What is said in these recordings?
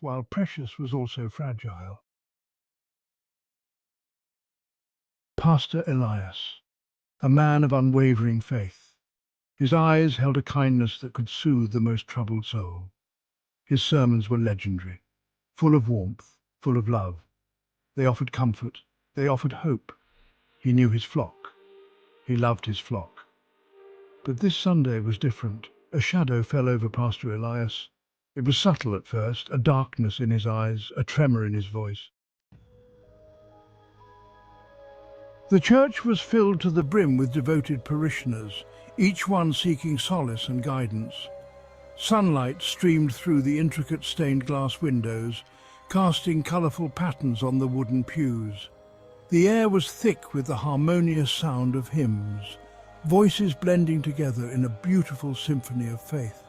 while precious was also fragile. Pastor Elias, a man of unwavering faith. His eyes held a kindness that could soothe the most troubled soul. His sermons were legendary, full of warmth, full of love. They offered comfort, they offered hope. He knew his flock. He loved his flock. But this Sunday was different. A shadow fell over Pastor Elias. It was subtle at first, a darkness in his eyes, a tremor in his voice. The church was filled to the brim with devoted parishioners, each one seeking solace and guidance. Sunlight streamed through the intricate stained glass windows, casting colourful patterns on the wooden pews. The air was thick with the harmonious sound of hymns, voices blending together in a beautiful symphony of faith.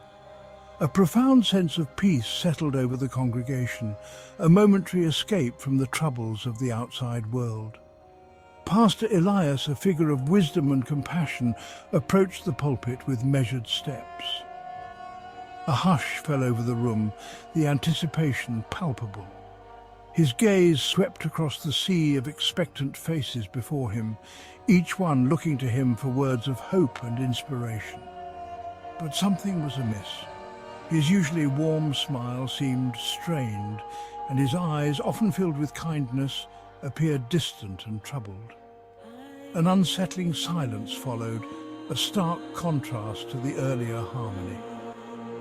A profound sense of peace settled over the congregation, a momentary escape from the troubles of the outside world. Pastor Elias, a figure of wisdom and compassion, approached the pulpit with measured steps. A hush fell over the room, the anticipation palpable. His gaze swept across the sea of expectant faces before him, each one looking to him for words of hope and inspiration. But something was amiss. His usually warm smile seemed strained, and his eyes, often filled with kindness, appeared distant and troubled. An unsettling silence followed, a stark contrast to the earlier harmony.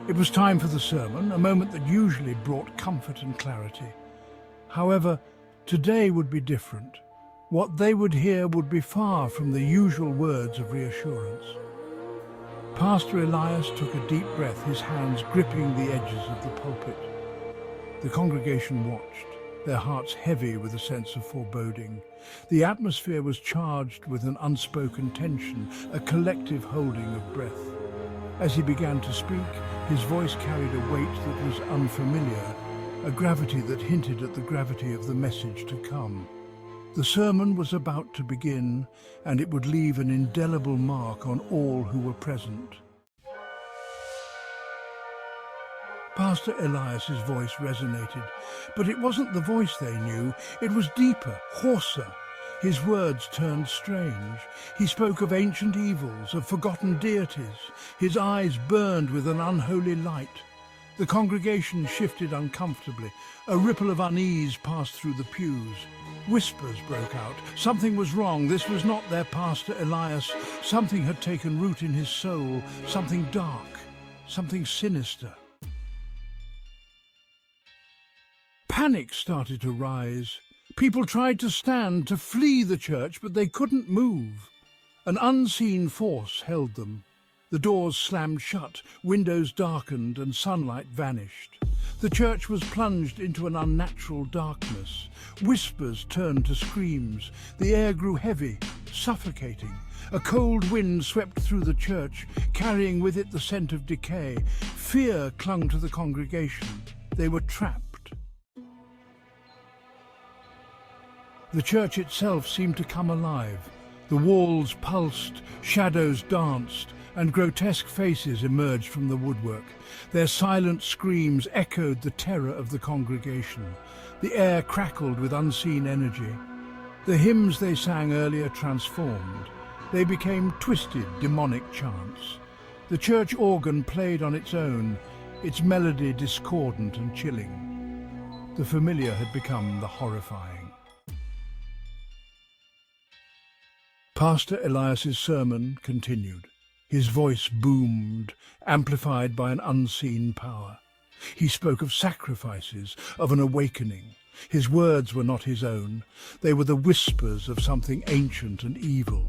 It was time for the sermon, a moment that usually brought comfort and clarity. However, today would be different. What they would hear would be far from the usual words of reassurance. Pastor Elias took a deep breath, his hands gripping the edges of the pulpit. The congregation watched, their hearts heavy with a sense of foreboding. The atmosphere was charged with an unspoken tension, a collective holding of breath. As he began to speak, his voice carried a weight that was unfamiliar, a gravity that hinted at the gravity of the message to come. The sermon was about to begin, and it would leave an indelible mark on all who were present. Pastor Elias's voice resonated, but it wasn't the voice they knew. It was deeper, hoarser. His words turned strange. He spoke of ancient evils, of forgotten deities. His eyes burned with an unholy light. The congregation shifted uncomfortably. A ripple of unease passed through the pews. Whispers broke out. Something was wrong. This was not their Pastor Elias. Something had taken root in his soul. Something dark. Something sinister. Panic started to rise. People tried to stand, to flee the church, but they couldn't move. An unseen force held them. The doors slammed shut, windows darkened, and sunlight vanished. The church was plunged into an unnatural darkness. Whispers turned to screams. The air grew heavy, suffocating. A cold wind swept through the church, carrying with it the scent of decay. Fear clung to the congregation. They were trapped. The church itself seemed to come alive. The walls pulsed, shadows danced, and grotesque faces emerged from the woodwork. Their silent screams echoed the terror of the congregation. The air crackled with unseen energy. The hymns they sang earlier transformed. They became twisted, demonic chants. The church organ played on its own, its melody discordant and chilling. The familiar had become the horrifying. Pastor Elias's sermon continued. His voice boomed, amplified by an unseen power. He spoke of sacrifices, of an awakening. His words were not his own. They were the whispers of something ancient and evil.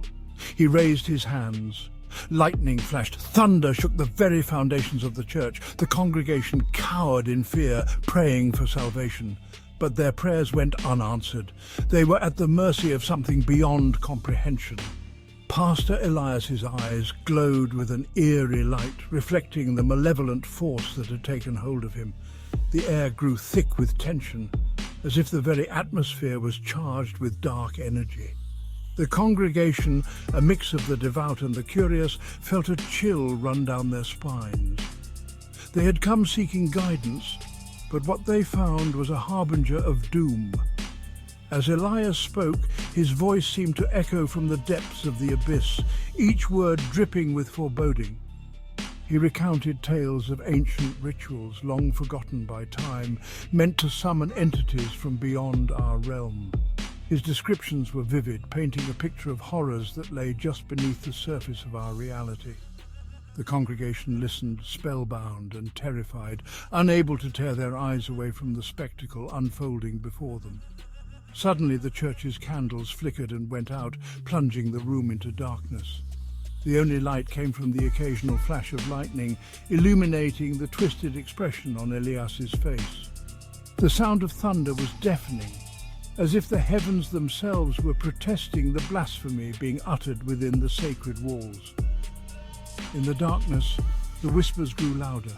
He raised his hands. Lightning flashed. Thunder shook the very foundations of the church. The congregation cowered in fear, praying for salvation. But their prayers went unanswered. They were at the mercy of something beyond comprehension. Pastor Elias's eyes glowed with an eerie light, reflecting the malevolent force that had taken hold of him. The air grew thick with tension, as if the very atmosphere was charged with dark energy. The congregation, a mix of the devout and the curious, felt a chill run down their spines. They had come seeking guidance, But what they found was a harbinger of doom. As Elias spoke, his voice seemed to echo from the depths of the abyss, each word dripping with foreboding. He recounted tales of ancient rituals long forgotten by time, meant to summon entities from beyond our realm. His descriptions were vivid, painting a picture of horrors that lay just beneath the surface of our reality. The congregation listened, spellbound and terrified, unable to tear their eyes away from the spectacle unfolding before them. Suddenly the church's candles flickered and went out, plunging the room into darkness. The only light came from the occasional flash of lightning, illuminating the twisted expression on Elias's face. The sound of thunder was deafening, as if the heavens themselves were protesting the blasphemy being uttered within the sacred walls. In the darkness, the whispers grew louder,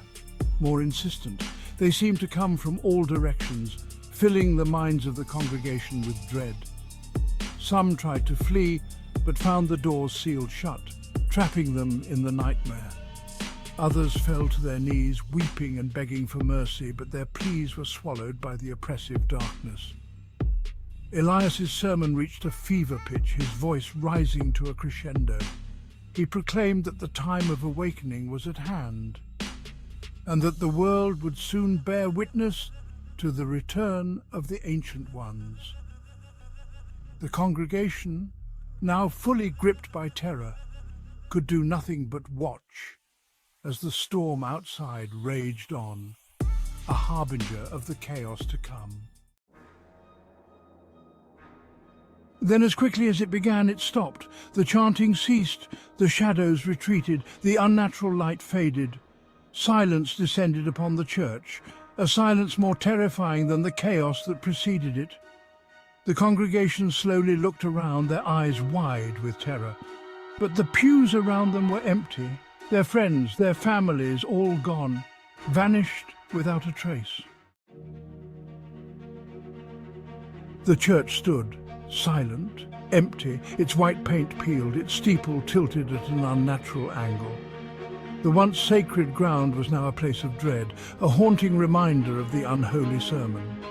more insistent. They seemed to come from all directions, filling the minds of the congregation with dread. Some tried to flee, but found the doors sealed shut, trapping them in the nightmare. Others fell to their knees, weeping and begging for mercy, but their pleas were swallowed by the oppressive darkness. Elias's sermon reached a fever pitch, his voice rising to a crescendo. He proclaimed that the time of awakening was at hand, and that the world would soon bear witness to the return of the Ancient Ones. The congregation, now fully gripped by terror, could do nothing but watch as the storm outside raged on, a harbinger of the chaos to come. Then as quickly as it began, it stopped. The chanting ceased, the shadows retreated, the unnatural light faded. Silence descended upon the church, a silence more terrifying than the chaos that preceded it. The congregation slowly looked around, their eyes wide with terror. But the pews around them were empty, their friends, their families all gone, vanished without a trace. The church stood, silent, empty, its white paint peeled, its steeple tilted at an unnatural angle. The once sacred ground was now a place of dread, a haunting reminder of the unholy sermon.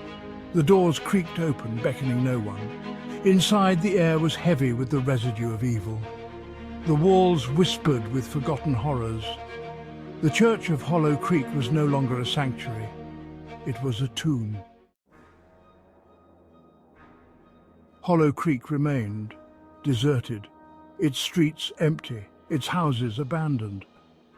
The doors creaked open, beckoning no one. Inside, the air was heavy with the residue of evil. The walls whispered with forgotten horrors. The church of Hollow Creek was no longer a sanctuary. It was a tomb. Hollow Creek remained, deserted, its streets empty, its houses abandoned.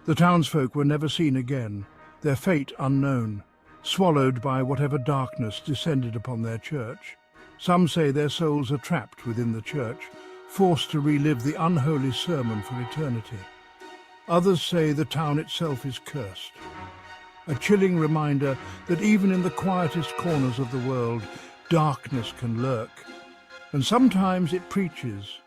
The townsfolk were never seen again, their fate unknown, swallowed by whatever darkness descended upon their church. Some say their souls are trapped within the church, forced to relive the unholy sermon for eternity. Others say the town itself is cursed. A chilling reminder that even in the quietest corners of the world, darkness can lurk. And sometimes it preaches,